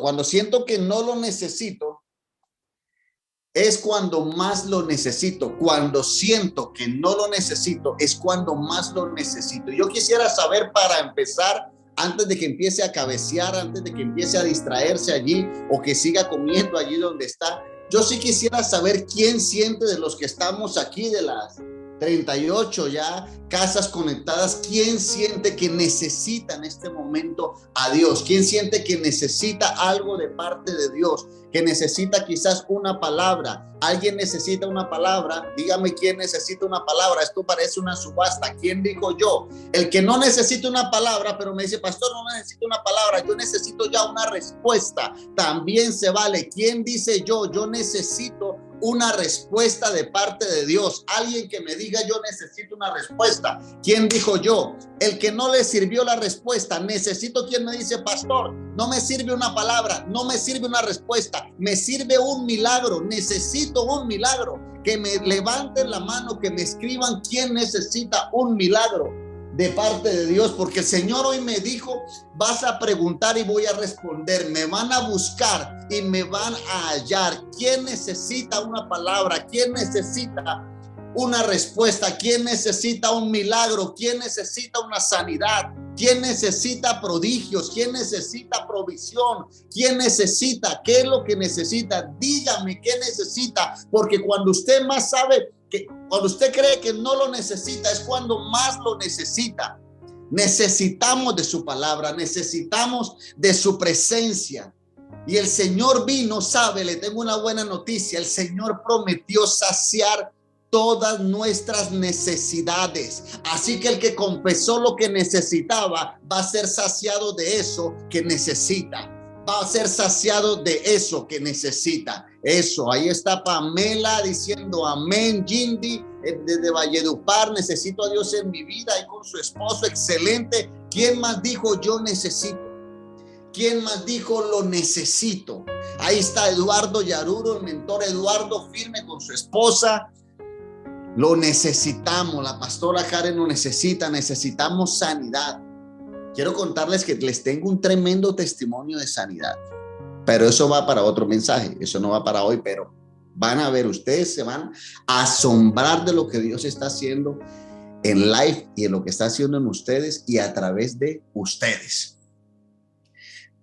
Cuando siento que no lo necesito, es cuando más lo necesito. Cuando siento que no lo necesito, es cuando más lo necesito. Yo quisiera saber, para empezar, antes de que empiece a cabecear, antes de que empiece a distraerse allí o que siga comiendo allí donde está, yo sí quisiera saber quién siente de los que estamos aquí, de las 38 ya casas conectadas, quién siente que necesita en este momento a Dios, quién siente que necesita algo de parte de Dios, que necesita quizás una palabra. Alguien necesita una palabra. Dígame quién necesita una palabra. Esto parece una subasta. ¿Quién dijo yo? El que no necesita una palabra, pero me dice, pastor, no necesito una palabra, yo necesito ya una respuesta. También se vale. ¿Quién dice yo? Yo necesito una respuesta de parte de Dios. Alguien que me diga, yo necesito una respuesta. ¿Quién dijo yo? El que no le sirvió la respuesta. Necesito quien me dice, pastor, no me sirve una palabra, no me sirve una respuesta, me sirve un milagro. Necesito un milagro. Que me levanten la mano, que me escriban quién necesita un milagro de parte de Dios, porque el Señor hoy me dijo, vas a preguntar y voy a responder, me van a buscar y me van a hallar. ¿Quién necesita una palabra? ¿Quién necesita una respuesta? ¿Quién necesita un milagro? ¿Quién necesita una sanidad? ¿Quién necesita prodigios? ¿Quién necesita provisión? ¿Quién necesita? ¿Qué es lo que necesita? Dígame qué necesita, porque cuando usted más sabe, cuando usted cree que no lo necesita, es cuando más lo necesita. Necesitamos de su palabra, necesitamos de su presencia. Y el Señor vino, sabe, le tengo una buena noticia. El Señor prometió saciar todas nuestras necesidades. Así que el que confesó lo que necesitaba va a ser saciado de eso que necesita. Va a ser saciado de eso que necesita. Eso, ahí está Pamela diciendo amén. Jindy desde Valledupar, necesito a Dios en mi vida, y con su esposo, excelente. ¿Quién más dijo yo necesito? ¿Quién más dijo lo necesito? Ahí está Eduardo Yaruro, el mentor Eduardo, firme con su esposa. Lo necesitamos, la pastora Karen lo necesita, necesitamos sanidad. Quiero contarles que les tengo un tremendo testimonio de sanidad, pero eso va para otro mensaje, eso no va para hoy, pero van a ver, ustedes se van a asombrar de lo que Dios está haciendo en live y en lo que está haciendo en ustedes y a través de ustedes.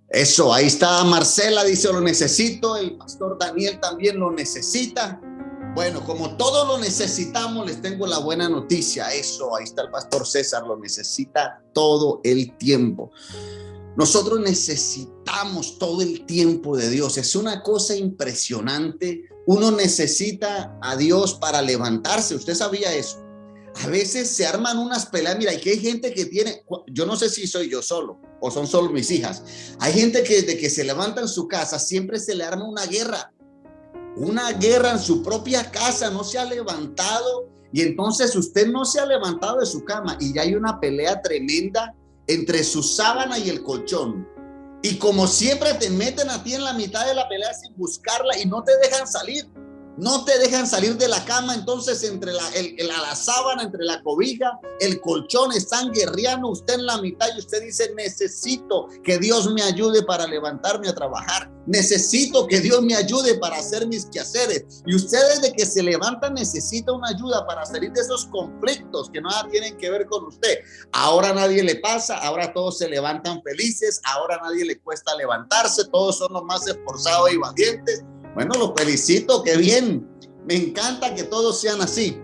Eso, ahí está Marcela, dice lo necesito, el pastor Daniel también lo necesita. Bueno, como todos lo necesitamos, les tengo la buena noticia. Eso, ahí está el pastor César, lo necesita todo el tiempo. Nosotros necesitamos todo el tiempo de Dios. Es una cosa impresionante. Uno necesita a Dios para levantarse. ¿Usted sabía eso? A veces se arman unas peleas. Mira, hay gente que tiene, yo no sé si soy yo solo o son solo mis hijas. Hay gente que desde que se levanta en su casa siempre se le arma una guerra. Una guerra en su propia casa, no se ha levantado, y entonces usted no se ha levantado de su cama y ya hay una pelea tremenda entre su sábana y el colchón. Y como siempre te meten a ti en la mitad de la pelea sin buscarla y no te dejan salir. No te dejan salir de la cama, entonces entre la sábana, entre la cobija, el colchón, están guerreando usted en la mitad y usted dice, necesito que Dios me ayude para levantarme a trabajar. Necesito que Dios me ayude para hacer mis quehaceres. Y usted desde que se levanta necesita una ayuda para salir de esos conflictos que nada tienen que ver con usted. Ahora nadie le pasa, ahora todos se levantan felices, ahora nadie le cuesta levantarse, todos son los más esforzados y valientes. Bueno, los felicito, qué bien. Me encanta que todos sean así.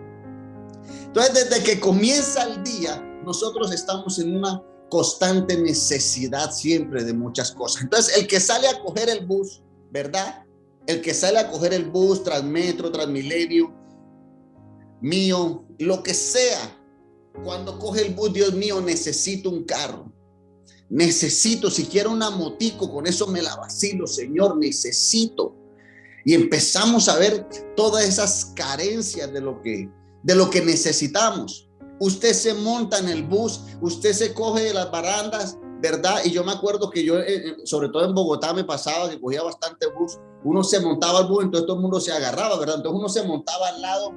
Entonces, desde que comienza el día, nosotros estamos en una constante necesidad siempre de muchas cosas. Entonces, el que sale a coger el bus, ¿verdad? El que sale a coger el bus, Transmetro, Transmilenio, mío, lo que sea. Cuando coge el bus, Dios mío, necesito un carro. Necesito, si quiero una motico, con eso me la vacilo, Señor, necesito. Y empezamos a ver todas esas carencias de lo que necesitamos. Usted se monta en el bus, usted se coge de las barandas, ¿verdad? Y yo me acuerdo que yo, sobre todo en Bogotá, me pasaba que cogía bastante bus. Uno se montaba al bus, entonces todo el mundo se agarraba, ¿verdad? Entonces uno se montaba al lado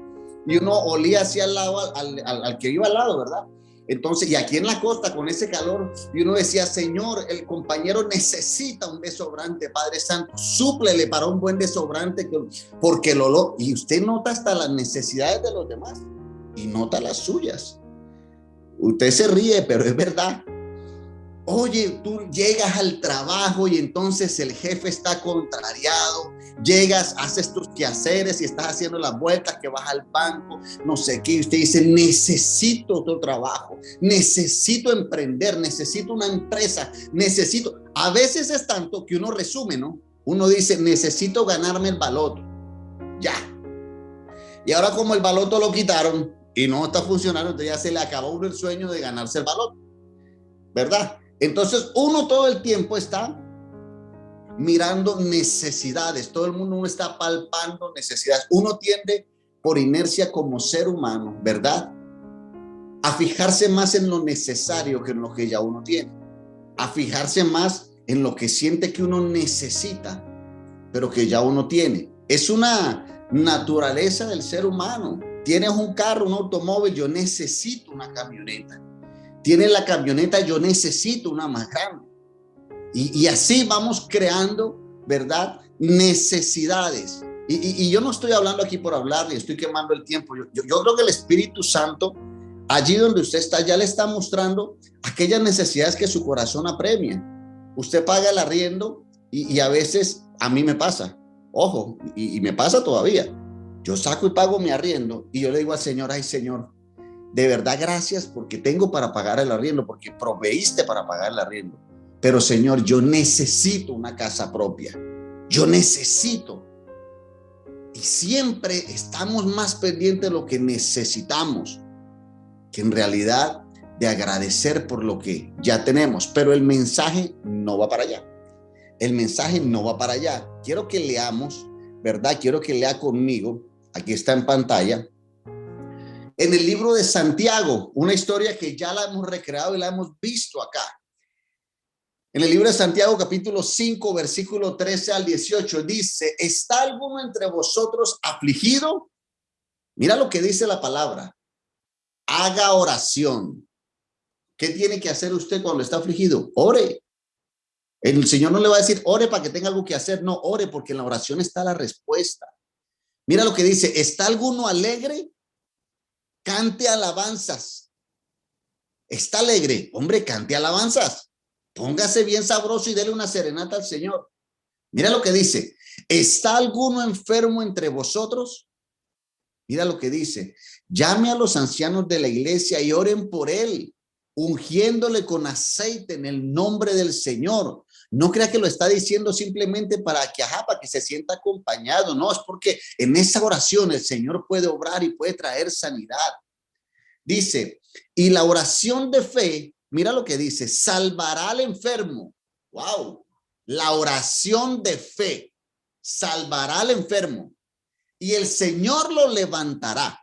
y uno olía hacia al lado al que iba al lado, ¿verdad? Entonces, y aquí en la costa con ese calor, y uno decía, Señor, el compañero necesita un desodorante, Padre Santo, súplele para un buen desodorante, porque el olor, y usted nota hasta las necesidades de los demás y nota las suyas. Usted se ríe, pero es verdad. Oye, tú llegas al trabajo y entonces el jefe está contrariado, llegas, haces tus quehaceres y estás haciendo las vueltas, que vas al banco, no sé qué, y usted dice, necesito otro trabajo, necesito emprender, necesito una empresa, necesito. A veces es tanto que uno resume, ¿no? Uno dice, necesito ganarme el baloto, ya. Y ahora como el baloto lo quitaron y no está funcionando, entonces ya se le acabó uno el sueño de ganarse el baloto, ¿verdad? Entonces uno todo el tiempo está mirando necesidades, todo el mundo está palpando necesidades. Uno tiende por inercia como ser humano, ¿verdad?, a fijarse más en lo necesario que en lo que ya uno tiene, a fijarse más en lo que siente que uno necesita, pero que ya uno tiene. Es una naturaleza del ser humano. Tienes un carro, un automóvil, yo necesito una camioneta. Tienes la camioneta, yo necesito una más grande. Y así vamos creando, ¿verdad?, necesidades. Y yo no estoy hablando aquí por hablar, ni estoy quemando el tiempo. Yo creo que el Espíritu Santo, allí donde usted está, ya le está mostrando aquellas necesidades que su corazón apremia. Usted paga el arriendo y a veces a mí me pasa, ojo, y me pasa todavía. Yo saco y pago mi arriendo y yo le digo al Señor, ay Señor, de verdad gracias porque tengo para pagar el arriendo, porque proveíste para pagar el arriendo. Pero Señor, yo necesito una casa propia. Yo necesito. Y siempre estamos más pendientes de lo que necesitamos que en realidad de agradecer por lo que ya tenemos. Pero el mensaje no va para allá. El mensaje no va para allá. Quiero que leamos, ¿verdad? Quiero que lea conmigo. Aquí está en pantalla. En el libro de Santiago, una historia que ya la hemos recreado y la hemos visto acá. En el libro de Santiago, capítulo 5, versículo 13 al 18, dice, ¿está alguno entre vosotros afligido? Mira lo que dice la palabra. Haga oración. ¿Qué tiene que hacer usted cuando está afligido? Ore. El Señor no le va a decir, ore para que tenga algo que hacer. No, ore porque en la oración está la respuesta. Mira lo que dice, ¿está alguno alegre? Cante alabanzas. ¿Está alegre? Hombre, cante alabanzas. Póngase bien sabroso y dele una serenata al Señor. Mira lo que dice. ¿Está alguno enfermo entre vosotros? Mira lo que dice. Llame a los ancianos de la iglesia y oren por él, ungiéndole con aceite en el nombre del Señor. No crea que lo está diciendo simplemente para que se sienta acompañado. No, es porque en esa oración el Señor puede obrar y puede traer sanidad. Dice, y la oración de fe, mira lo que dice, salvará al enfermo. Wow, la oración de fe salvará al enfermo y el Señor lo levantará.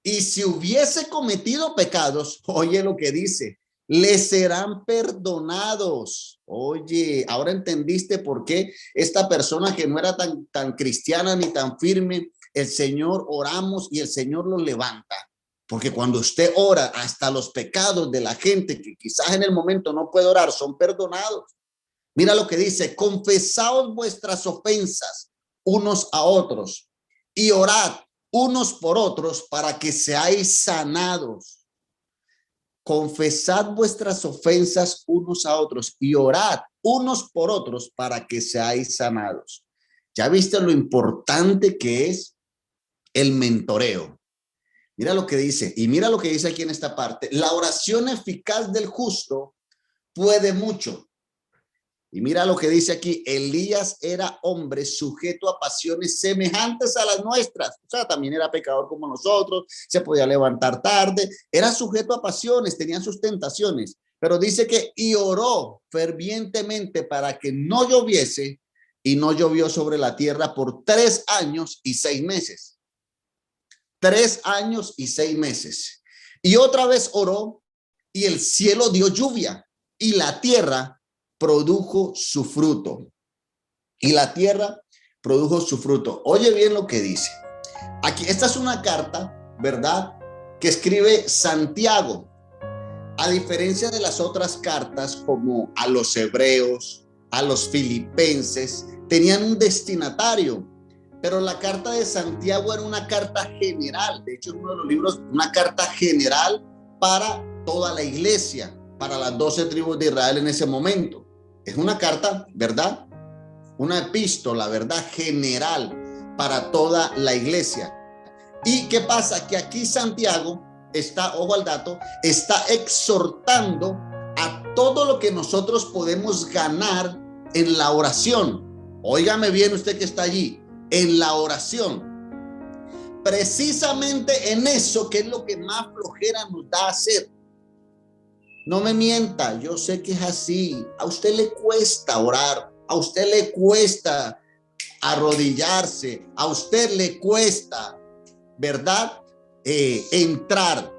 Y si hubiese cometido pecados, oye lo que dice, le serán perdonados. Oye, ahora entendiste por qué esta persona que no era tan cristiana ni tan firme, el Señor oramos y el Señor lo levanta. Porque cuando usted ora, hasta los pecados de la gente que quizás en el momento no puede orar son perdonados. Mira lo que dice, confesaos vuestras ofensas unos a otros y orad unos por otros para que seáis sanados. Confesad vuestras ofensas unos a otros y orad unos por otros para que seáis sanados. ¿Ya viste lo importante que es el mentoreo? Mira lo que dice, y mira lo que dice aquí en esta parte. La oración eficaz del justo puede mucho. Y mira lo que dice aquí, Elías era hombre sujeto a pasiones semejantes a las nuestras. O sea, también era pecador como nosotros, se podía levantar tarde, era sujeto a pasiones, tenía sus tentaciones. Pero dice que y oró fervientemente para que no lloviese y no llovió sobre la tierra por 3 años y 6 meses. 3 años y 6 meses. Y otra vez oró y el cielo dio lluvia y la tierra produjo su fruto. Y la tierra produjo su fruto. Oye bien lo que dice. Aquí, esta es una carta, ¿verdad?, que escribe Santiago. A diferencia de las otras cartas, como a los hebreos, a los filipenses, tenían un destinatario, pero la carta de Santiago era una carta general. De hecho, es uno de los libros, una carta general para toda la iglesia, para las 12 tribus de Israel en ese momento. Es una carta, ¿verdad? Una epístola, ¿verdad? General para toda la iglesia. ¿Y qué pasa? Que aquí Santiago está, ojo al dato, está exhortando a todo lo que nosotros podemos ganar en la oración. Óigame bien usted que está allí, en la oración. Precisamente en eso, que es lo que más flojera nos da hacer. No me mienta, yo sé que es así. A usted le cuesta orar, a usted le cuesta arrodillarse, a usted le cuesta, ¿verdad? Entrar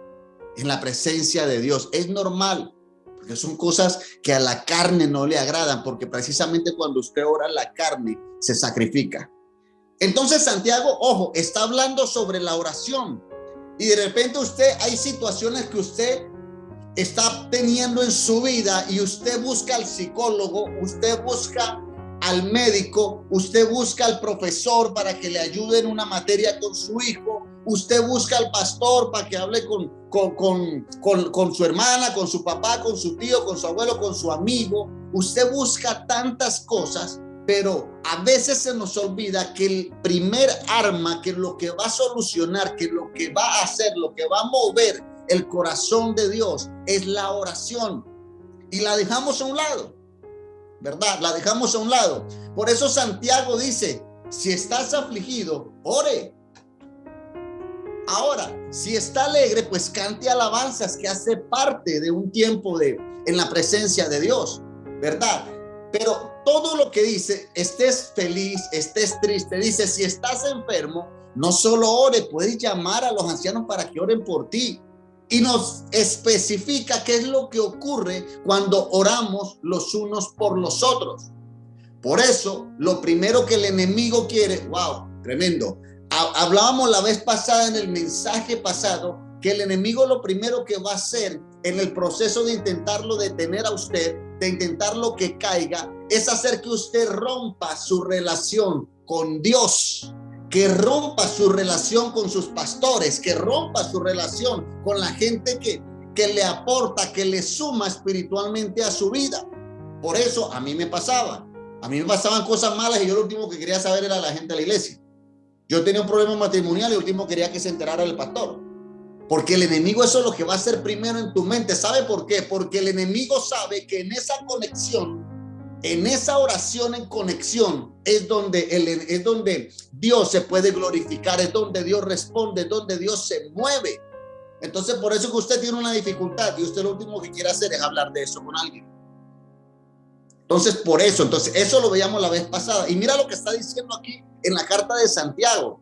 en la presencia de Dios. Es normal, porque son cosas que a la carne no le agradan, porque precisamente cuando usted ora, la carne se sacrifica. Entonces Santiago, ojo, está hablando sobre la oración, y de repente hay situaciones que usted está teniendo en su vida y usted busca al psicólogo, usted busca al médico, usted busca al profesor para que le ayude en una materia con su hijo, usted busca al pastor para que hable con su hermana, con su papá, con su tío, con su abuelo, con su amigo. Usted busca tantas cosas, pero a veces se nos olvida que el primer arma, que lo que va a solucionar, que lo que va a hacer, lo que va a mover el corazón de Dios es la oración, y la dejamos a un lado, ¿verdad? La dejamos a un lado. Por eso Santiago dice, si estás afligido, ore. Ahora, si está alegre, pues cante alabanzas, que hace parte de un tiempo en la presencia de Dios, ¿verdad? Pero todo lo que dice, estés feliz, estés triste, dice, si estás enfermo, no solo ore, puedes llamar a los ancianos para que oren por ti. Y nos especifica qué es lo que ocurre cuando oramos los unos por los otros. Por eso, lo primero que el enemigo quiere, wow, tremendo. Hablábamos la vez pasada, en el mensaje pasado, que el enemigo lo primero que va a hacer en el proceso de intentarlo detener a usted, de intentarlo que caiga, es hacer que usted rompa su relación con Dios, que rompa su relación con sus pastores, que rompa su relación con la gente que le aporta, que le suma espiritualmente a su vida. Por eso a mí me pasaban cosas malas, y yo lo último que quería saber era la gente de la iglesia. Yo tenía un problema matrimonial y lo último quería que se enterara el pastor. Porque el enemigo, eso es lo que va a hacer primero en tu mente. ¿Sabe por qué? Porque el enemigo sabe que en esa conexión, en esa oración en conexión, es donde Dios se puede glorificar, es donde Dios responde, es donde Dios se mueve. Entonces, por eso que usted tiene una dificultad y usted lo último que quiere hacer es hablar de eso con alguien. Entonces, por eso, eso lo veíamos la vez pasada. Y mira lo que está diciendo aquí en la carta de Santiago.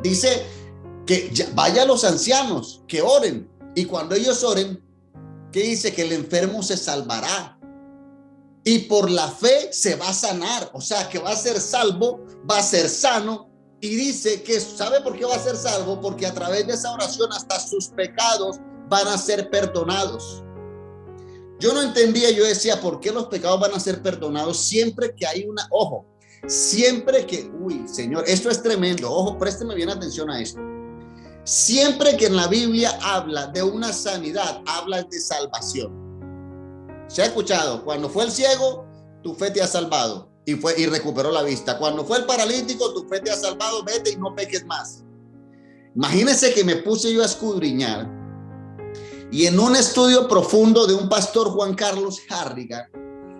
Dice que vaya a los ancianos, que oren. Y cuando ellos oren, ¿qué dice? Que el enfermo se salvará. Y por la fe se va a sanar. O sea, que va a ser salvo, va a ser sano. Y dice que, ¿sabe por qué va a ser salvo? Porque a través de esa oración hasta sus pecados van a ser perdonados. Yo no entendía, yo decía, ¿por qué los pecados van a ser perdonados siempre que hay siempre que, Señor, esto es tremendo, ojo, présteme bien atención a esto. Siempre que en la Biblia habla de una sanidad, habla de salvación. ¿Se ha escuchado? Cuando fue el ciego, tu fe te ha salvado y recuperó la vista. Cuando fue el paralítico, tu fe te ha salvado, vete y no peques más. Imagínense que me puse yo a escudriñar. Y en un estudio profundo de un pastor, Juan Carlos Harrigan,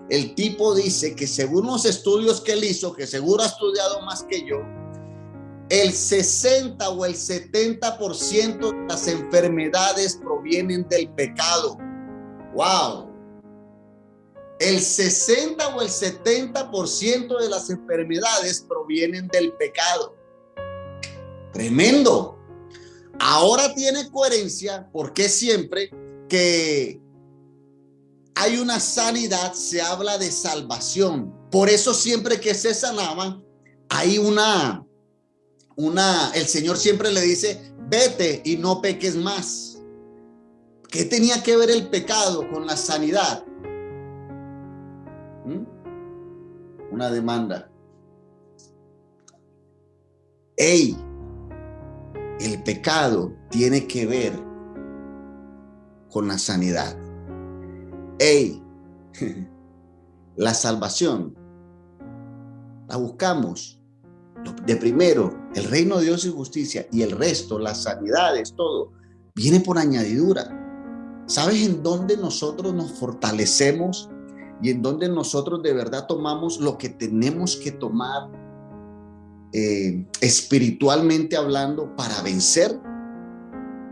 el tipo dice que según los estudios que él hizo, que seguro ha estudiado más que yo, el 60 o el 70% de las enfermedades provienen del pecado. ¡Wow! El 60 o el 70% de las enfermedades provienen del pecado. Tremendo. Ahora tiene coherencia, porque siempre que hay una sanidad se habla de salvación. Por eso siempre que se sanaban hay el Señor siempre le dice, vete y no peques más. ¿Qué tenía que ver el pecado con la sanidad? Una demanda. Ey, el pecado tiene que ver con la sanidad. Ey, la salvación la buscamos de primero, el reino de Dios y justicia, y el resto, las sanidades, todo viene por añadidura. ¿Sabes en dónde nosotros nos fortalecemos y en dónde nosotros de verdad tomamos lo que tenemos que tomar espiritualmente hablando para vencer?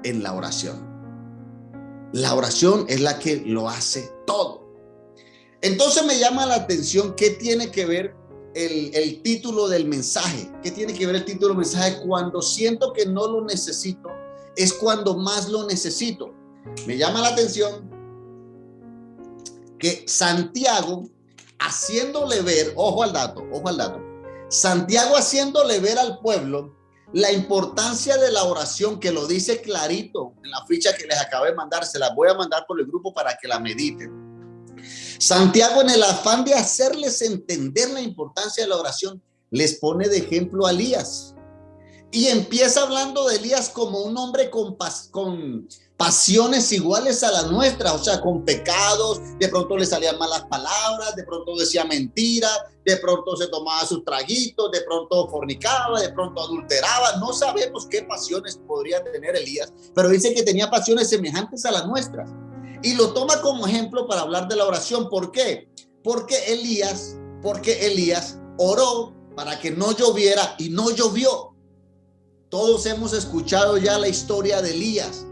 En la oración. La oración es la que lo hace todo. Entonces me llama la atención qué tiene que ver el título del mensaje. ¿Qué tiene que ver el título del mensaje? Cuando siento que no lo necesito, es cuando más lo necesito. Me llama la atención que Santiago, haciéndole ver, ojo al dato, Santiago haciéndole ver al pueblo la importancia de la oración, que lo dice clarito en la ficha que les acabé de mandar. Se la voy a mandar por el grupo para que la mediten. Santiago, en el afán de hacerles entender la importancia de la oración, les pone de ejemplo a Elías. Y empieza hablando de Elías como un hombre con pasiones iguales a las nuestras, o sea, con pecados. De pronto le salían malas palabras, de pronto decía mentiras, de pronto se tomaba sus traguitos, de pronto fornicaba, de pronto adulteraba. No sabemos qué pasiones podría tener Elías, pero dice que tenía pasiones semejantes a las nuestras. Y lo toma como ejemplo para hablar de la oración. ¿Por qué? Porque Elías oró para que no lloviera y no llovió. Todos hemos escuchado ya la historia de Elías.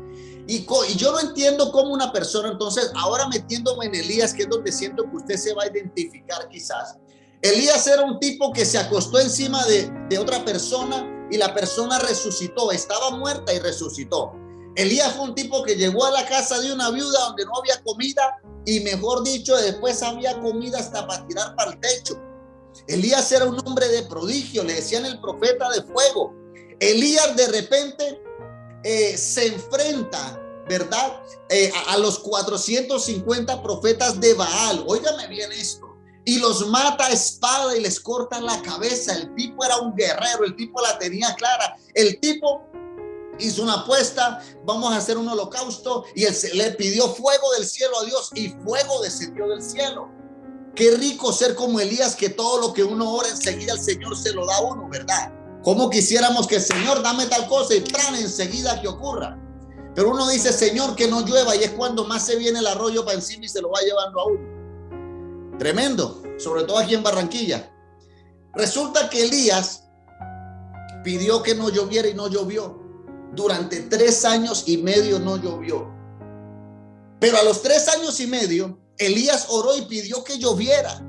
Y yo no entiendo cómo una persona, entonces, ahora metiéndome en Elías, que es donde siento que usted se va a identificar quizás. Elías era un tipo que se acostó encima de otra persona y la persona resucitó. Estaba muerta y resucitó. Elías fue un tipo que llegó a la casa de una viuda donde no había comida y, mejor dicho, después había comida hasta para tirar para el techo. Elías era un hombre de prodigio, le decían el profeta de fuego. Elías de repente se enfrenta, ¿verdad? A los 450 profetas de Baal. Óigame bien esto. Y los mata a espada y les corta la cabeza. El tipo era un guerrero, el tipo la tenía clara. El tipo hizo una apuesta, vamos a hacer un holocausto, y él le pidió fuego del cielo a Dios y fuego descendió del cielo. Qué rico ser como Elías, que todo lo que uno ora enseguida el Señor se lo da a uno, ¿verdad? Como quisiéramos que el Señor dame tal cosa y tran enseguida que ocurra. Pero uno dice, Señor, que no llueva, y es cuando más se viene el arroyo para encima y se lo va llevando a uno. Tremendo, sobre todo aquí en Barranquilla. Resulta que Elías pidió que no lloviera y no llovió. Durante 3 años y medio no llovió. Pero a los 3 años y medio, Elías oró y pidió que lloviera.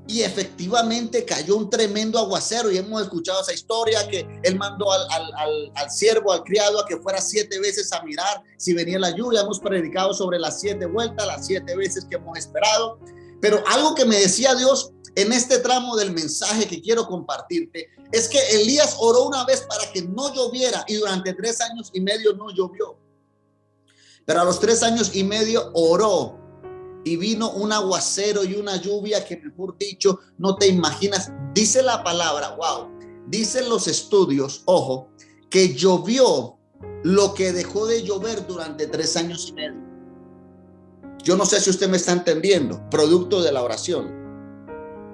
Y efectivamente cayó un tremendo aguacero. Y hemos escuchado esa historia, que él mandó al siervo, al criado, a que fuera 7 veces a mirar si venía la lluvia. Hemos predicado sobre las 7 vueltas, las 7 veces que hemos esperado. Pero algo que me decía Dios en este tramo del mensaje que quiero compartirte es que Elías oró una vez para que no lloviera, y durante 3 años y medio no llovió. Pero a los 3 años y medio oró y vino un aguacero y una lluvia que, mejor dicho, no te imaginas. Dice la palabra, wow, dicen los estudios, ojo, que llovió lo que dejó de llover durante 3 años y medio. Yo no sé si usted me está entendiendo, producto de la oración.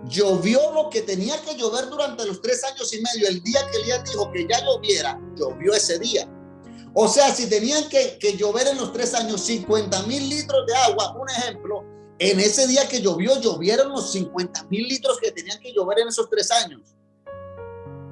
Llovió lo que tenía que llover durante los 3 años y medio. El día que Elías dijo que ya lloviera, llovió ese día. O sea, si tenían que llover en los 3 años 50,000 litros de agua, un ejemplo, en ese día que llovió, llovieron los 50,000 litros que tenían que llover en esos 3 años.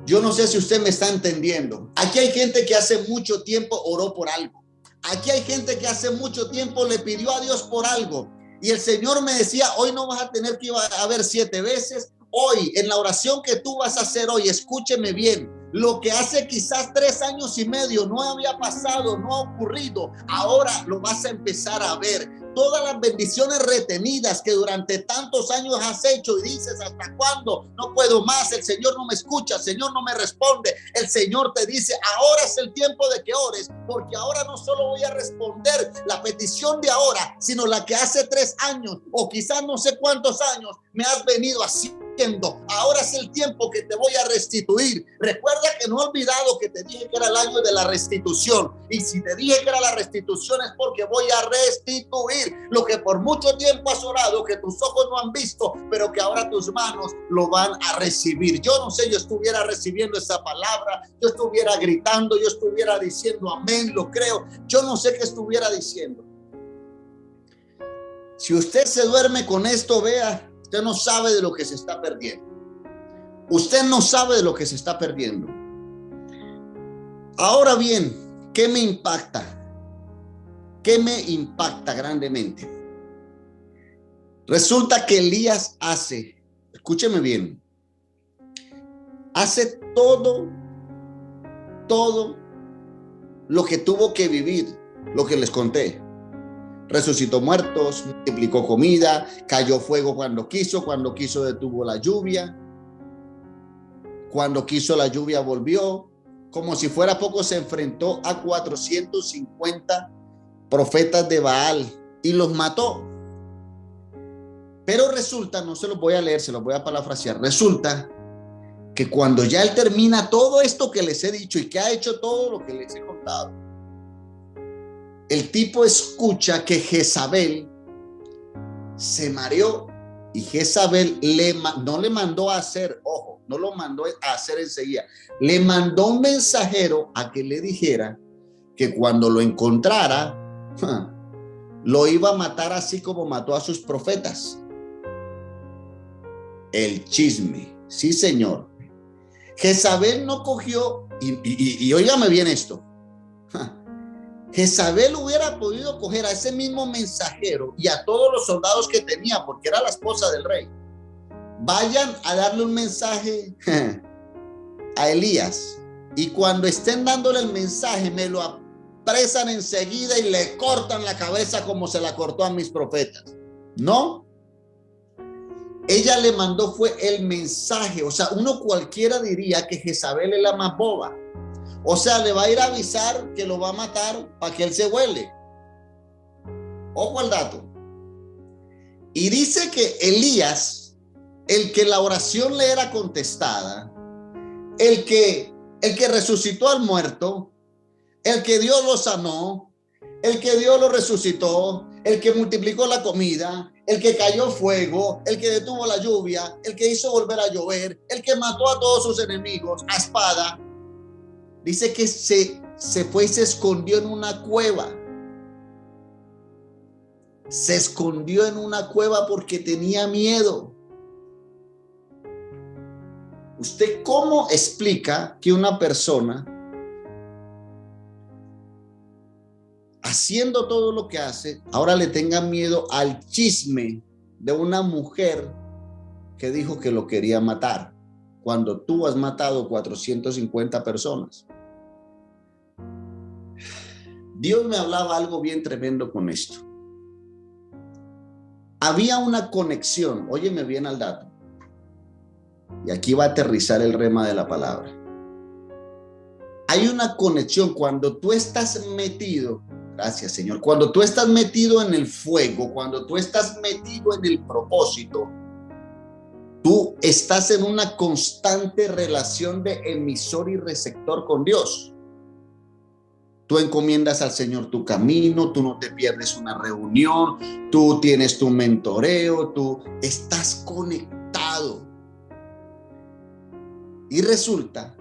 Yo no sé si usted me está entendiendo. Aquí hay gente que hace mucho tiempo oró por algo. Aquí hay gente que hace mucho tiempo le pidió a Dios por algo. Y el Señor me decía, hoy no vas a tener que ir a ver 7 veces. Hoy, en la oración que tú vas a hacer hoy, escúcheme bien. Lo que hace quizás 3 años y medio no había pasado, no ha ocurrido, ahora lo vas a empezar a ver. todas las bendiciones retenidas que durante tantos años has hecho y dices, ¿hasta cuándo? No puedo más, el Señor no me escucha, el Señor no me responde. El Señor te dice, ahora es el tiempo de que ores, porque ahora no solo voy a responder la petición de ahora, sino la que hace 3 años o quizás no sé cuántos años me has venido haciendo. Ahora es el tiempo que te voy a restituir. Recuerda que no he olvidado que te dije que era el año de la restitución, y si te dije que era la restitución es porque voy a restituir lo que por mucho tiempo has orado, que tus ojos no han visto, pero que ahora tus manos lo van a recibir. Yo no sé, yo estuviera recibiendo esa palabra, yo estuviera gritando, yo estuviera diciendo amén, lo creo, yo no sé qué estuviera diciendo. Si usted se duerme con esto, vea, usted no sabe de lo que se está perdiendo. Usted no sabe de lo que se está perdiendo. Ahora bien, ¿qué me impacta? ¿Qué me impacta grandemente? Resulta que Elías hace, escúcheme bien, hace todo lo que tuvo que vivir, lo que les conté. Resucitó muertos, multiplicó comida, cayó fuego cuando quiso detuvo la lluvia, cuando quiso la lluvia volvió. Como si fuera poco, se enfrentó a 450 profetas de Baal y los mató. Pero resulta, no se los voy a leer, se los voy a parafrasear, resulta que cuando ya él termina todo esto que les he dicho y que ha hecho todo lo que les he contado, el tipo escucha que Jezabel se mareó, y Jezabel no le mandó a hacer, ojo, no lo mandó a hacer enseguida, le mandó un mensajero a que le dijera que cuando lo encontrara, lo iba a matar así como mató a sus profetas. El chisme, sí señor. Jezabel no cogió, y óigame bien esto, Jezabel hubiera podido coger a ese mismo mensajero y a todos los soldados que tenía, porque era la esposa del rey. Vayan a darle un mensaje a Elías, y cuando estén dándole el mensaje me lo apresan enseguida y le cortan la cabeza como se la cortó a mis profetas. No, ella le mandó fue el mensaje. O sea, uno cualquiera diría que Jezabel es la más boba. O sea, le va a ir a avisar que lo va a matar para que él se huele. Ojo al dato. Y dice que Elías, el que la oración le era contestada, el que resucitó al muerto, el que Dios lo sanó, el que Dios lo resucitó, el que multiplicó la comida, el que cayó fuego, el que detuvo la lluvia, el que hizo volver a llover, el que mató a todos sus enemigos a espada, dice que se fue y se escondió en una cueva. Se escondió en una cueva porque tenía miedo. ¿Usted cómo explica que una persona, haciendo todo lo que hace, ahora le tenga miedo al chisme de una mujer que dijo que lo quería matar, cuando tú has matado 450 personas? Dios me hablaba algo bien tremendo con esto. Había una conexión, óyeme bien al dato, y aquí va a aterrizar el rema de la palabra. Hay una conexión cuando tú estás metido, gracias Señor, cuando tú estás metido en el fuego, cuando tú estás metido en el propósito, tú estás en una constante relación de emisor y receptor con Dios. Tú encomiendas al Señor tu camino, tú no te pierdes una reunión, tú tienes tu mentoreo, tú estás conectado. Y resulta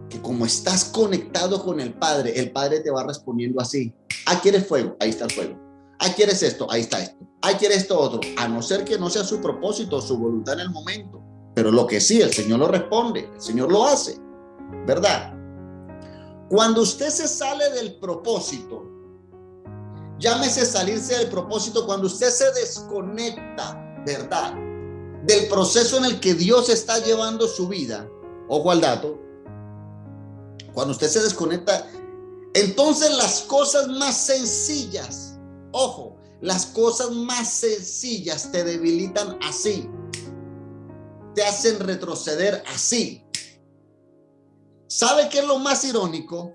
que como estás conectado con el Padre te va respondiendo así. Ah, ¿quieres fuego? Ahí está el fuego. Ah, ¿quieres esto? Ahí está esto. Ah, ¿quieres esto otro? A no ser que no sea su propósito, su voluntad en el momento. Pero lo que sí, el Señor lo responde, el Señor lo hace, ¿verdad? Cuando usted se sale del propósito, llámese salirse del propósito, cuando usted se desconecta, ¿verdad?, del proceso en el que Dios está llevando su vida, ojo al dato, cuando usted se desconecta, entonces las cosas más sencillas, ojo, Las cosas más sencillas te debilitan así. Te hacen retroceder así. ¿Sabe qué es lo más irónico?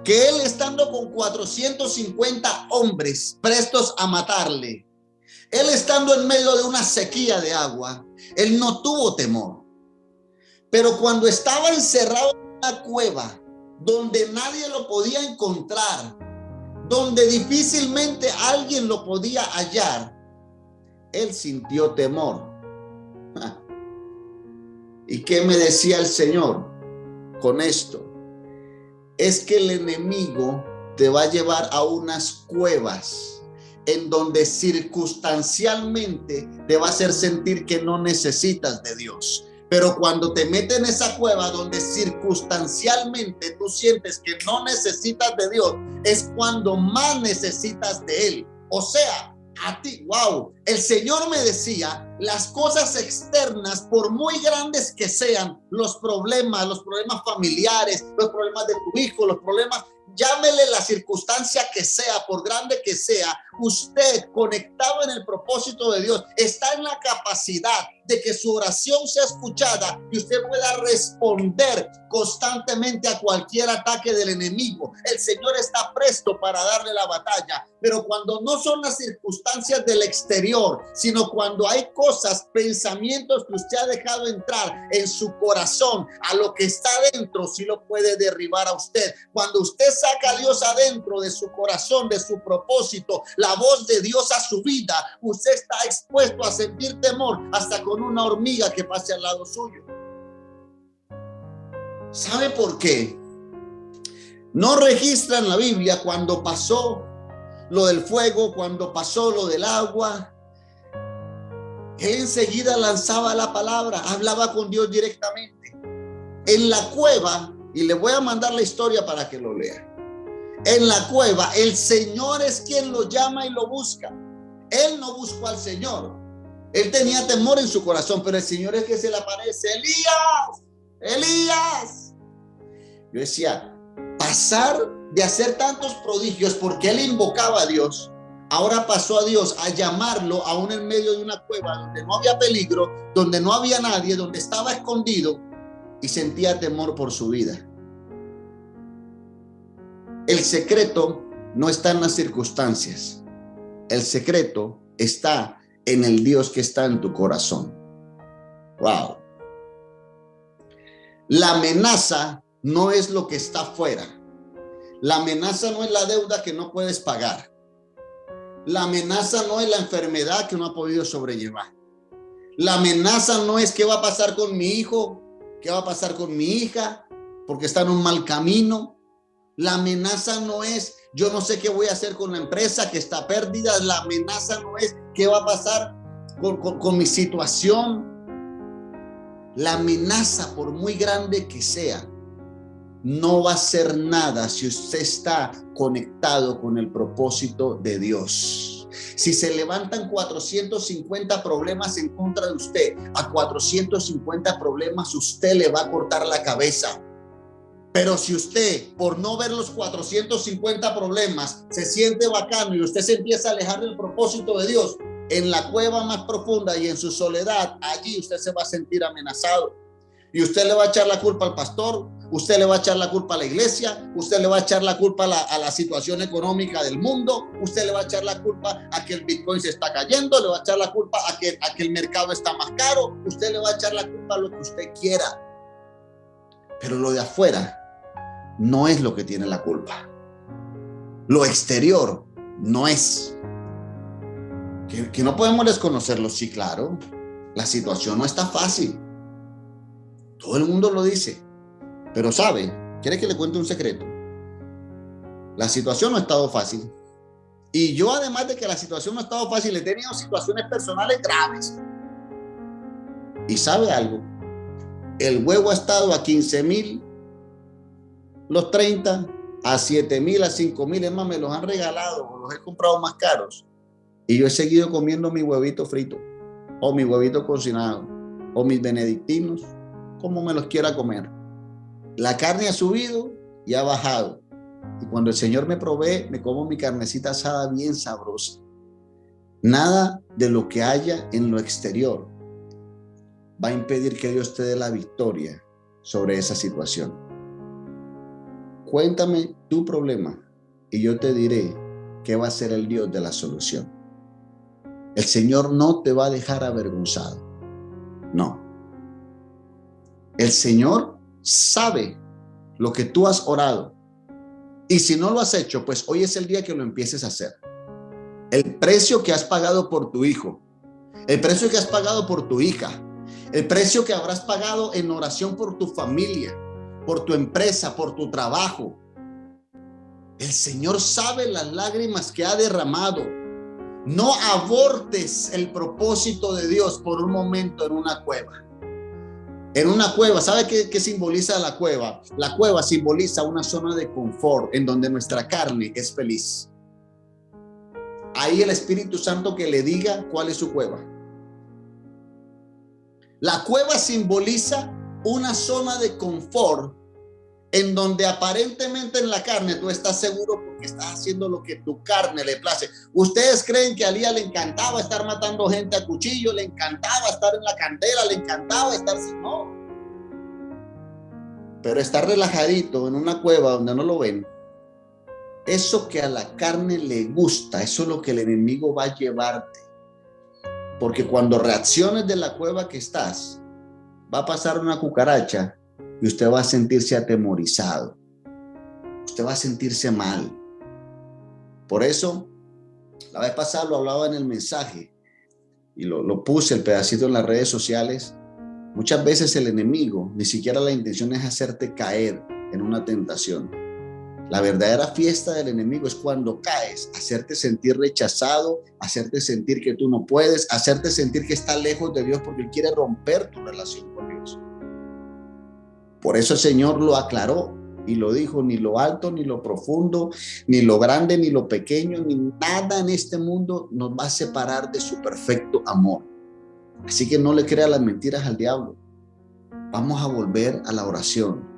Que él, estando con 450 hombres prestos a matarle, él estando en medio de una sequía de agua, él no tuvo temor. Pero cuando estaba encerrado en una cueva donde nadie lo podía encontrar, donde difícilmente alguien lo podía hallar, él sintió temor. ¿Y qué me decía el Señor con esto? Es que el enemigo te va a llevar a unas cuevas en donde circunstancialmente te va a hacer sentir que no necesitas de Dios. Pero cuando te mete en esa cueva donde circunstancialmente tú sientes que no necesitas de Dios, es cuando más necesitas de Él. O sea, a ti, wow, el Señor me decía, las cosas externas, por muy grandes que sean, los problemas familiares, los problemas de tu hijo, los problemas, llámele la circunstancia que sea, por grande que sea, usted conectado en el propósito de Dios, está en la capacidad de que su oración sea escuchada y usted pueda responder constantemente a cualquier ataque del enemigo. El Señor está presto para darle la batalla, pero cuando no son las circunstancias del exterior, sino cuando hay cosas, pensamientos que usted ha dejado entrar en su corazón, a lo que está adentro, sí lo puede derribar a usted. Cuando usted saca a Dios adentro de su corazón, de su propósito, la voz de Dios a su vida, usted está expuesto a sentir temor hasta con una hormiga que pase al lado suyo. ¿Sabe por qué? No registra en la Biblia cuando pasó lo del fuego, cuando pasó lo del agua. Él enseguida lanzaba la palabra, hablaba con Dios directamente. En la cueva, y le voy a mandar la historia para que lo lea. En la cueva, el Señor es quien lo llama y lo busca. Él no buscó al Señor. Él tenía temor en su corazón, pero el Señor es que se le aparece. Elías, Elías. Yo decía, pasar de hacer tantos prodigios porque él invocaba a Dios, ahora pasó a Dios a llamarlo aún en medio de una cueva donde no había peligro, donde no había nadie, donde estaba escondido y sentía temor por su vida. El secreto no está en las circunstancias. El secreto está en el Dios que está en tu corazón. Wow. La amenaza no es lo que está afuera. La amenaza no es la deuda que no puedes pagar. La amenaza no es la enfermedad que no ha podido sobrellevar. La amenaza no es qué va a pasar con mi hijo, qué va a pasar con mi hija, porque está en un mal camino. La amenaza no es yo no sé qué voy a hacer con la empresa que está perdida. La amenaza no es qué va a pasar con mi situación. La amenaza, por muy grande que sea, no va a ser nada si usted está conectado con el propósito de Dios. Si se levantan 450 problemas en contra de usted, a 450 problemas usted le va a cortar la cabeza. Pero si usted, por no ver los 450 problemas, se siente bacano y usted se empieza a alejar del propósito de Dios, en la cueva más profunda y en su soledad, allí usted se va a sentir amenazado. Y usted le va a echar la culpa al pastor, usted le va a echar la culpa a la iglesia, usted le va a echar la culpa a la situación económica del mundo, usted le va a echar la culpa a que el Bitcoin se está cayendo, le va a echar la culpa a que el mercado está más caro, usted le va a echar la culpa a lo que usted quiera. Pero lo de afuera no es lo que tiene la culpa. Lo exterior no es. Que no podemos desconocerlo, sí, claro. La situación no está fácil. Todo el mundo lo dice. Pero ¿sabe? ¿Quiere que le cuente un secreto? La situación no ha estado fácil. Y yo, además de que la situación no ha estado fácil, he tenido situaciones personales graves. ¿Y sabe algo? El huevo ha estado a 15,000, los 30, a 7,000, a 5,000. Es más, me los han regalado o los he comprado más caros. Y yo he seguido comiendo mi huevito frito, o mi huevito cocinado, o mis benedictinos, como me los quiera comer. La carne ha subido y ha bajado. Y cuando el Señor me provee, me como mi carnecita asada bien sabrosa. Nada de lo que haya en lo exterior va a impedir que Dios te dé la victoria sobre esa situación. Cuéntame tu problema y yo te diré qué va a ser el Dios de la solución. El Señor no te va a dejar avergonzado. No. El Señor sabe lo que tú has orado. Y si no lo has hecho, pues hoy es el día que lo empieces a hacer. El precio que has pagado por tu hijo, el precio que has pagado por tu hija, el precio que habrás pagado en oración por tu familia, por tu empresa, por tu trabajo. El Señor sabe las lágrimas que ha derramado. No abortes el propósito de Dios por un momento en una cueva. En una cueva, ¿sabe qué simboliza la cueva? La cueva simboliza una zona de confort en donde nuestra carne es feliz. Ahí el Espíritu Santo que le diga cuál es su cueva. La cueva simboliza una zona de confort en donde aparentemente en la carne tú estás seguro porque estás haciendo lo que tu carne le place. ¿Ustedes creen que a Elías le encantaba estar matando gente a cuchillo? ¿Le encantaba estar en la candela? ¿Le encantaba estar sin? No. Pero estar relajadito en una cueva donde no lo ven, eso que a la carne le gusta, eso es lo que el enemigo va a llevarte. Porque cuando reacciones de la cueva que estás, va a pasar una cucaracha y usted va a sentirse atemorizado. Usted va a sentirse mal. Por eso, la vez pasada lo hablaba en el mensaje y lo puse el pedacito en las redes sociales. Muchas veces el enemigo, ni siquiera la intención es hacerte caer en una tentación. La verdadera fiesta del enemigo es cuando caes, hacerte sentir rechazado, hacerte sentir que tú no puedes, hacerte sentir que estás lejos de Dios porque Él quiere romper tu relación con Dios. Por eso el Señor lo aclaró y lo dijo: ni lo alto, ni lo profundo, ni lo grande, ni lo pequeño, ni nada en este mundo nos va a separar de su perfecto amor. Así que no le crea las mentiras al diablo. Vamos a volver a la oración.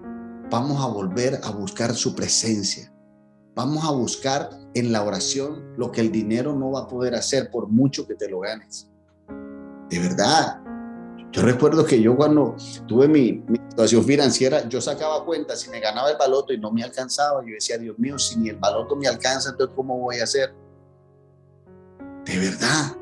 Vamos a volver a buscar su presencia. Vamos a buscar en la oración lo que el dinero no va a poder hacer por mucho que te lo ganes. De verdad. Yo recuerdo que yo cuando tuve mi situación financiera, yo sacaba cuentas si me ganaba el baloto y no me alcanzaba. Yo decía: Dios mío, si ni el baloto me alcanza, entonces ¿cómo voy a hacer? De verdad.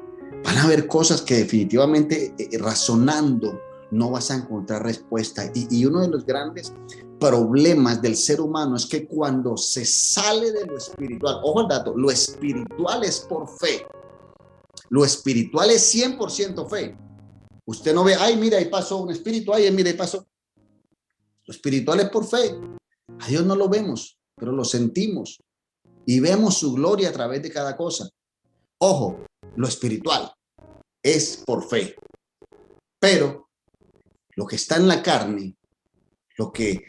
Van a haber cosas que definitivamente razonando no vas a encontrar respuesta. Y uno de los grandes problemas del ser humano es que cuando se sale de lo espiritual, ojo al dato, lo espiritual es por fe. Lo espiritual es 100% fe. Usted no ve: ay, mira, ahí pasó un espíritu, ay, mira, ahí pasó. Lo espiritual es por fe. A Dios no lo vemos, pero lo sentimos y vemos su gloria a través de cada cosa. Ojo, lo espiritual es por fe. Pero lo que está en la carne, lo que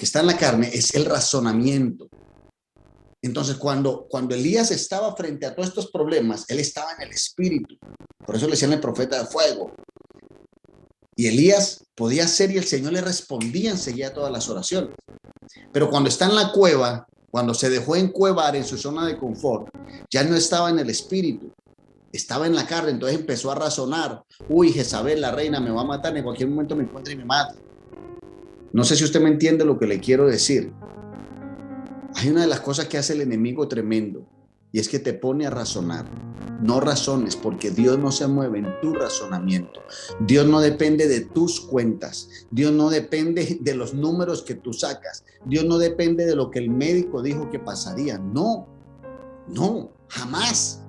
está en la carne es el razonamiento. Entonces, cuando Elías estaba frente a todos estos problemas, él estaba en el espíritu. Por eso le decían el profeta de fuego. Y Elías podía hacer y el Señor le respondía enseguida a todas las oraciones. Pero cuando está en la cueva, cuando se dejó encuevar en su zona de confort, ya no estaba en el espíritu, estaba en la carne. Entonces empezó a razonar: uy, Jezabel, la reina, me va a matar, en cualquier momento me encuentra y me mata. No sé si usted me entiende lo que le quiero decir. Hay una de las cosas que hace el enemigo tremendo, y es que te pone a razonar. No razones, porque Dios no se mueve en tu razonamiento. Dios no depende de tus cuentas. Dios no depende de los números que tú sacas. Dios no depende de lo que el médico dijo que pasaría. No, jamás.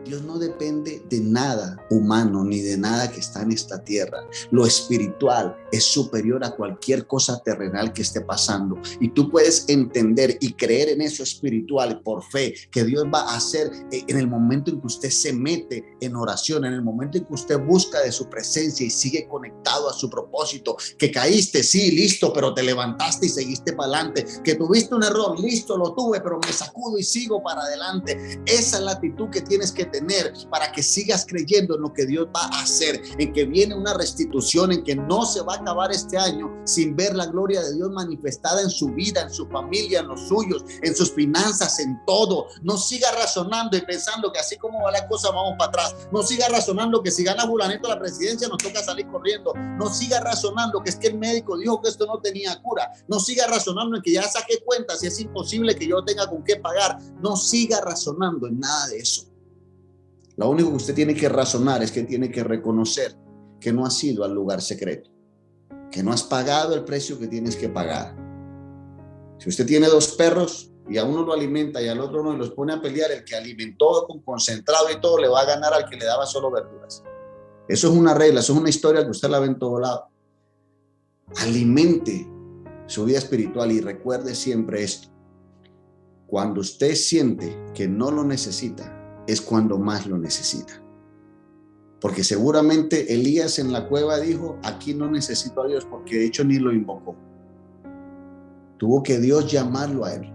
Dios no depende de nada humano ni de nada que está en esta tierra. Lo espiritual es superior a cualquier cosa terrenal que esté pasando. Y tú puedes entender y creer en eso espiritual por fe, que Dios va a hacer en el momento en que usted se mete en oración, en el momento en que usted busca de su presencia y sigue conectado a su propósito. Que caíste, sí, listo, pero te levantaste y seguiste para adelante. Que tuviste un error, listo, lo tuve, pero me sacudo y sigo para adelante. Esa es la actitud que tienes que tener detener, para que sigas creyendo en lo que Dios va a hacer, en que viene una restitución, en que no se va a acabar este año sin ver la gloria de Dios manifestada en su vida, en su familia, en los suyos, en sus finanzas, en todo. No siga razonando y pensando que así como va la cosa vamos para atrás. No siga razonando que si gana fulanito la presidencia nos toca salir corriendo. No siga razonando que es que el médico dijo que esto no tenía cura. No siga razonando en que ya saqué cuentas y es imposible que yo tenga con qué pagar. No siga razonando en nada de eso. Lo único que usted tiene que razonar es que tiene que reconocer que no has ido al lugar secreto, que no has pagado el precio que tienes que pagar. Si usted tiene 2 perros y a uno lo alimenta y al otro no y los pone a pelear, el que alimentó con concentrado y todo le va a ganar al que le daba solo verduras. Eso es una regla, eso es una historia que usted la ve en todo lado. Alimente su vida espiritual y recuerde siempre esto: cuando usted siente que no lo necesita, es cuando más lo necesita. Porque seguramente Elías en la cueva dijo: aquí no necesito a Dios, porque de hecho ni lo invocó. Tuvo que Dios llamarlo a él.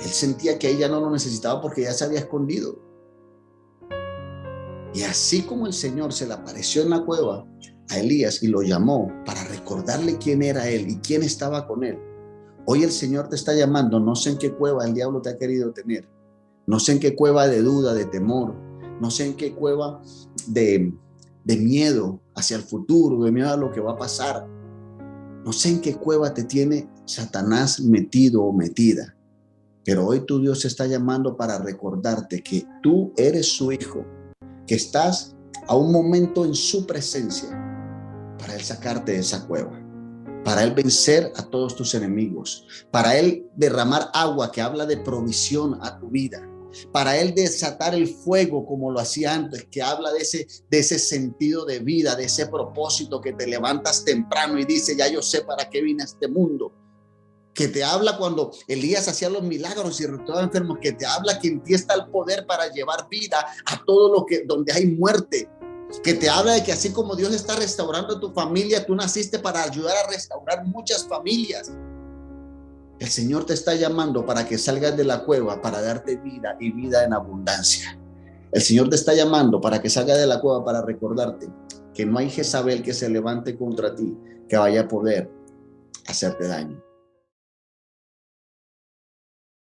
Él sentía que ella no lo necesitaba porque ya se había escondido. Y así como el Señor se le apareció en la cueva a Elías y lo llamó para recordarle quién era él y quién estaba con él, hoy el Señor te está llamando. No sé en qué cueva el diablo te ha querido tener. No sé en qué cueva de duda, de temor. No sé en qué cueva de miedo hacia el futuro, de miedo a lo que va a pasar. No sé en qué cueva te tiene Satanás metido o metida. Pero hoy tu Dios te está llamando para recordarte que tú eres su hijo, que estás a un momento en su presencia para Él sacarte de esa cueva, para Él vencer a todos tus enemigos, para Él derramar agua que habla de provisión a tu vida, para Él desatar el fuego como lo hacía antes, que habla de ese sentido de vida, de ese propósito, que te levantas temprano y dices: ya yo sé para qué vine a este mundo. Que te habla cuando Elías hacía los milagros y resucitaba enfermos, que te habla que en ti está el poder para llevar vida a todo lo que donde hay muerte, que te habla de que así como Dios está restaurando tu familia, tú naciste para ayudar a restaurar muchas familias. El Señor te está llamando para que salgas de la cueva, para darte vida y vida en abundancia. El Señor te está llamando para que salgas de la cueva, para recordarte que no hay Jezabel que se levante contra ti que vaya a poder hacerte daño.